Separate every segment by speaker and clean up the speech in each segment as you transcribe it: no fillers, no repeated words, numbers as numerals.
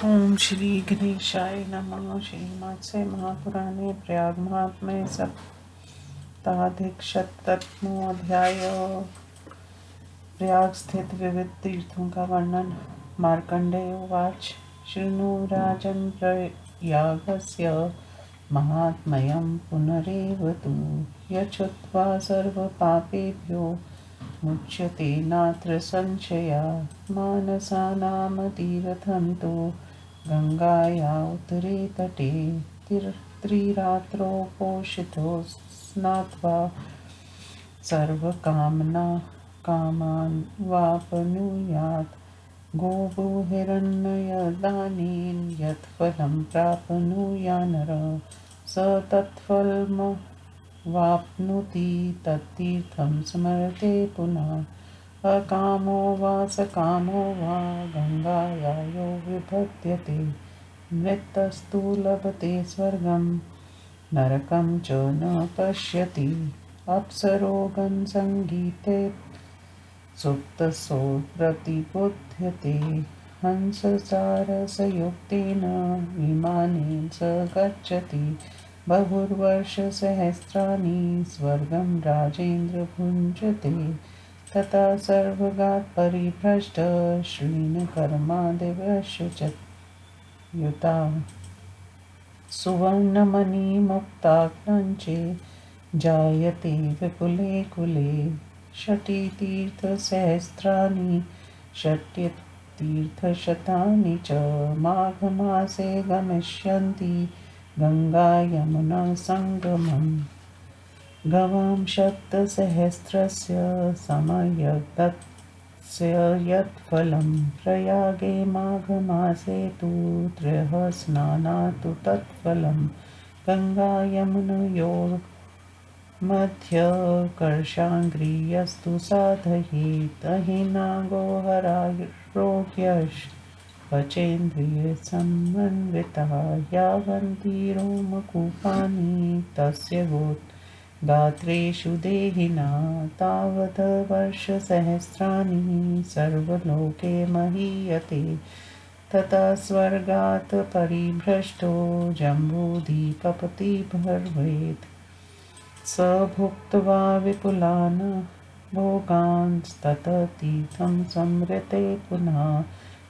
Speaker 1: ओम श्री गणेशाय नमः। श्रीमत्स्य महापुराणे प्रयाग महात्म्ये सप्ताधिकशतमोऽध्याय। प्रयाग स्थित विविध तीर्थों का वर्णन। मार्कंडेय उवाच। शृणु राजन् प्रयागस्य महात्म्यं पुनरेव तु। यच्छ्रुत्वा सर्वपापेभ्यो मुच्यते नात्र संशया। मानसानामतीरथं तु गङ्गाया उत्तरे तटे। त्रिरात्रौ पोषितो स्नात्वा सर्वकामना कामान् वाप्नुयात्। गोभूहिरण्यदानेन यत् फलं प्राप्नुयान्नरः स तत्फलमवाप्नोति। तत्तीर्थं स्मरते पुनः। अकामो वा सकामो वा गङ्गाया यो विपद्यते। मृतस्तु लभते स्वर्गं नरकं च न पश्यति। अप्सरोगणसङ्गीते सुप्तसो प्रतिबुध्यते। हंससारसयुक्तेन विमानेन स गच्छति। बहुवर्षसहस्राणि स्वर्गं राजेन्द्र भुञ्जते। तथा सर्वगात् परिभ्रष्ट श्रीनकर्मादिवशुचत् युता। सुवर्णमणिमुक्ताग्नञ्चे जायते विपुले कुले। षट्तीर्थसहस्राणि षट्तीर्थशतानि च। माघमासे गमिष्यन्ति गङ्गा यमुना सङ्गमम्। गवां सप्तसहस्रस्य समयदस्य यत् फलं। प्रयागे माघमासे तु त्रयः स्नानात् तत्फलं। गङ्गा यमुनयोर्मध्ये कर्षाङ्घ्रियस्तु साधयेत्। अहिनागोहरारोग्यश्वचेन्द्रियसमन्विता। यावन्ति रोमकूपानि तस्य गात्रेषु देहिना। तावद् वर्षसहस्राणि सर्वलोके महीयते। तथा स्वर्गात् परिभ्रष्टो जम्बूद्वीपपति भवेत्। स भुक्त्वा विपुलान् भोगांस्ततः तीर्थं संवृते पुनः।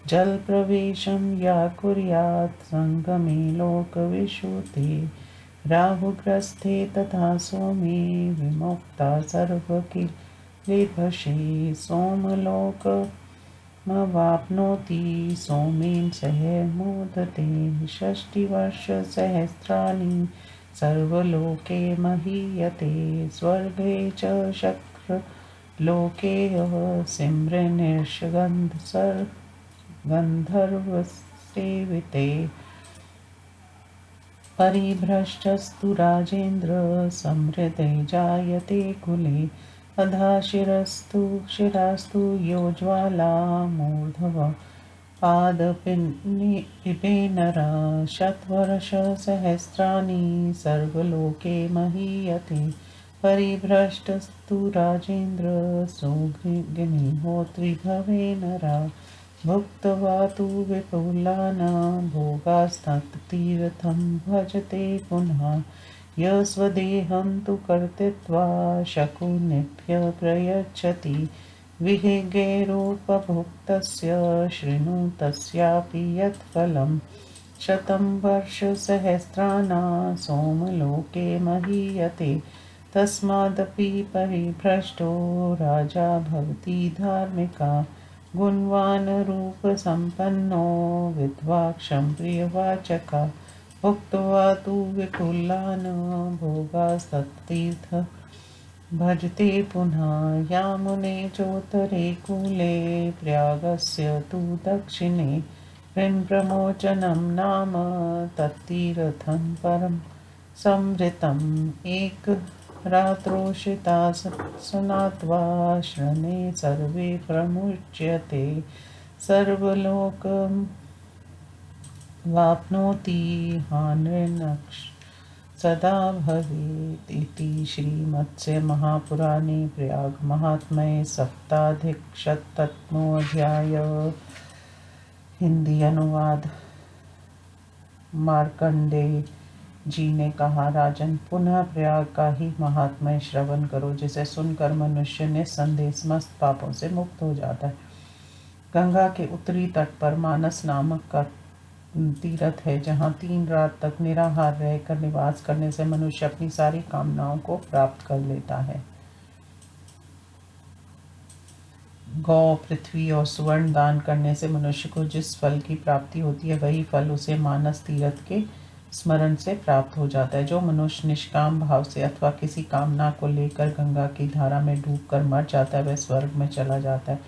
Speaker 1: जलप्रवेशं या कुर्यात् संगमे लोकविशुद्धे। राहुग्रस्ते तथा सोमे विमुक्ता सर्वकिल्बिषे। सोमलोकमवाप्नोति सोमेन सह मोदते। षष्टिवर्षसहस्राणि सर्वलोके महीयते। स्वर्गे च शक्रलोके गन्धर्वसेविते। परिभ्रष्टस्तु राजेन्द्र समृद्धे जायते कुले। अधा शिरास्तु योज्ज्वला मूर्धवः पादपिबेनरा। शतवर्षसहस्राणि सर्वलोके महीयते। परिभ्रष्टस्तु राजेन्द्र सोऽग्निहोत्री भवे नरा। भुक्त्वा तु विपुलान् भोगास्तत्तीर्थं भजते पुनः। य स्वदेहं तु कर्तयित्वा शकुनिभ्यः प्रयच्छति। विहिगैरुपभुक्तस्य शृणु तस्यापि यत् फलं। शतं वर्षसहस्राणां सोमलोके महीयते। तस्मादपि परिभ्रष्टो राजा भवति धार्मिका। गुणवान् रूपसम्पन्नो विद्वाक्षं प्रियवाचकः। भुक्त्वा तु विपुलान् भोगास्तत्तीर्थं भजते पुनः। यामुने चोत्तरे कूले प्रयागस्य तु दक्षिणे। ऋणप्रमोचनं नाम तत्तीर्थं परं संवृतम्। एकरात्रोषिता स्नात्वा श्रमे सर्वे प्रमुच्यते। सर्वलोकमवाप्नोति हानिर्नक्ष सदा भवेत्। इति श्रीमत्स्य महापुराणे प्रयाग महात्म्ये सप्ताधिकशतमोऽध्याय। हिंदी अनुवाद। मार्कंडेय जी ने कहा, राजन, पुनः प्रयाग का ही महात्म्य श्रवण करो, जिसे सुनकर मनुष्य निस्संदेह समस्त पापों से मुक्त हो जाता है। गंगा के उत्तरी तट पर मानस नामक का तीर्थ है, जहाँ 3 रात तक निराहार रहकर निवास करने से मनुष्य अपनी सारी कामनाओं को प्राप्त कर लेता है। गौ, पृथ्वी और सुवर्ण दान करने से मनुष्य को जिस फल की प्राप्ति होती है, वही फल उसे मानस तीर्थ के स्मरण से प्राप्त हो जाता है। जो मनुष्य निष्काम भाव से अथवा किसी कामना को लेकर गंगा की धारा में डूबकर मर जाता है, वह स्वर्ग में चला जाता है।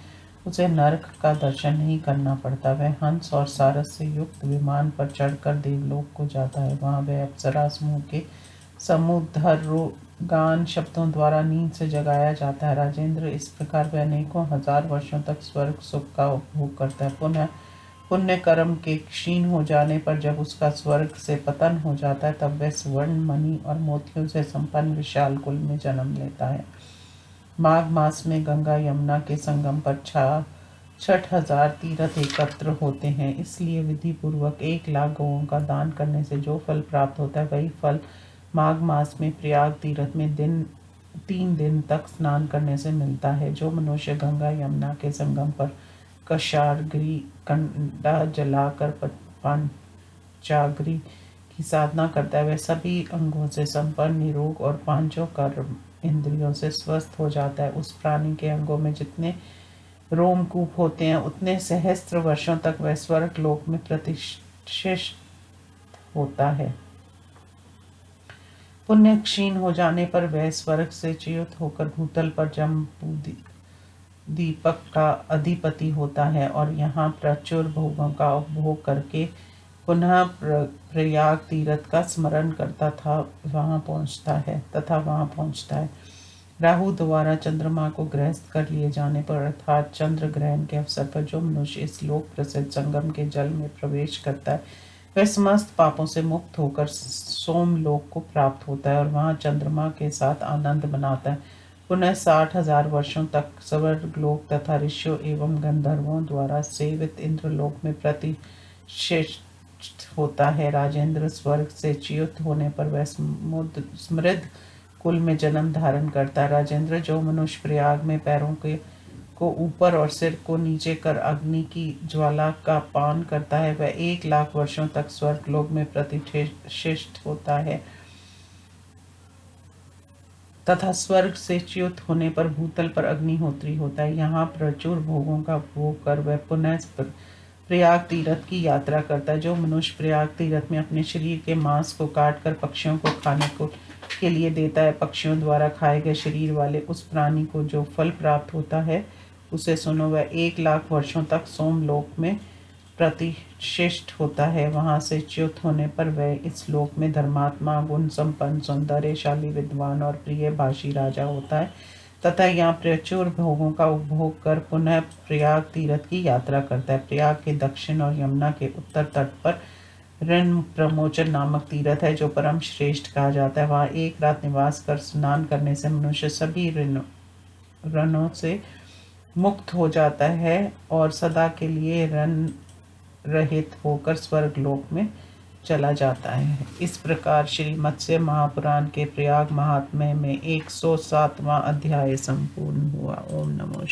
Speaker 1: उसे नरक का दर्शन नहीं करना पड़ता। वह हंस और सारस से युक्त विमान पर चढ़कर देवलोक को जाता है। वहाँ वह अप्सरा समूह के समुद्रगान शब्दों द्वारा नींद से जगाया जाता है। राजेंद्र, इस प्रकार वह अनेकों हजार वर्षों तक स्वर्ग सुख का उपभोग करता है। पुनः पुण्य कर्म के क्षीण हो जाने पर जब उसका स्वर्ग से पतन हो जाता है, तब वह स्वर्ण, मणि और मोतियों से संपन्न विशाल कुल में जन्म लेता है। माघ मास में गंगा यमुना के संगम पर 6000 तीर्थ एकत्र होते हैं। इसलिए विधि पूर्वक 1,00,000 गौओं का दान करने से जो फल प्राप्त होता है, वही फल माघ मास में प्रयाग तीर्थ में 3 दिन तक स्नान करने से मिलता है। जो मनुष्य गंगा यमुना के संगम पर कशाग्रि कंडा जलाकर पंचाग्नि की साधना करता है, वह सभी अंगों से संपन्न, निरोग और पांचों कर्म इंद्रियों से स्वस्थ हो जाता है। उस प्राणी के अंगों में जितने रोमकूप होते हैं, उतने सहस्त्र वर्षों तक वह स्वर्ग लोक में प्रतिष्ठित होता है। पुण्य क्षीण हो जाने पर वह स्वर्ग से च्युत होकर भूतल पर जम्बू दीपक का अधिपति होता है और यहाँ प्रचुर भोगों का उपभोग करके पुनः प्रयाग तीर्थ का स्मरण करता था वहाँ पहुँचता है। राहु द्वारा चंद्रमा को ग्रस्त कर लिए जाने पर, अर्थात चंद्र ग्रहण के अवसर पर, जो मनुष्य इस लोक प्रसिद्ध संगम के जल में प्रवेश करता है, वह समस्त पापों से मुक्त होकर सोमलोक को प्राप्त होता है और वहाँ चंद्रमा के साथ आनंद मनाता है। पुनः 60,000 वर्षों तक स्वर्गलोक तथा ऋषियों एवं गंधर्वों द्वारा सेवित इंद्रलोक में प्रतिष्ठित होता है। राजेंद्र, स्वर्ग से च्युत होने पर वह समृद्ध कुल में जन्म धारण करता है। राजेंद्र, जो मनुष्य प्रयाग में पैरों को ऊपर और सिर को नीचे कर अग्नि की ज्वाला का पान करता है, वह 1,00,000 वर्षों तक स्वर्गलोक में प्रतिष्ठित होता है तथा स्वर्ग से च्युत होने पर भूतल पर अग्निहोत्री होता है। यहाँ प्रचुर भोगों का भोग कर वह पुनः प्रयाग तीर्थ की यात्रा करता है। जो मनुष्य प्रयाग तीर्थ में अपने शरीर के मांस को काटकर पक्षियों को खाने के लिए देता है, पक्षियों द्वारा खाए गए शरीर वाले उस प्राणी को जो फल प्राप्त होता है, उसे सुनो। वह 1,00,000 वर्षों तक सोमलोक में प्रतिष्ठित होता है। वहां से च्युत होने पर वह इस लोक में धर्मात्मा, गुण संपन्न, सौंदर्यशाली, विद्वान और प्रिय भाषी राजा होता है तथा यहाँ प्रचुर भोगों का उपभोग कर पुनः प्रयाग तीर्थ की यात्रा करता है। प्रयाग के दक्षिण और यमुना के उत्तर तट पर ऋण प्रमोचन नामक तीर्थ है, जो परम श्रेष्ठ कहा जाता है। वहाँ 1 रात निवास कर स्नान करने से मनुष्य सभी ऋणों से मुक्त हो जाता है और सदा के लिए ऋण रहित होकर स्वर्ग लोक में चला जाता है। इस प्रकार श्री मत्स्य महापुराण के प्रयाग महात्म्य में 107वां अध्याय संपूर्ण हुआ। ओम नमो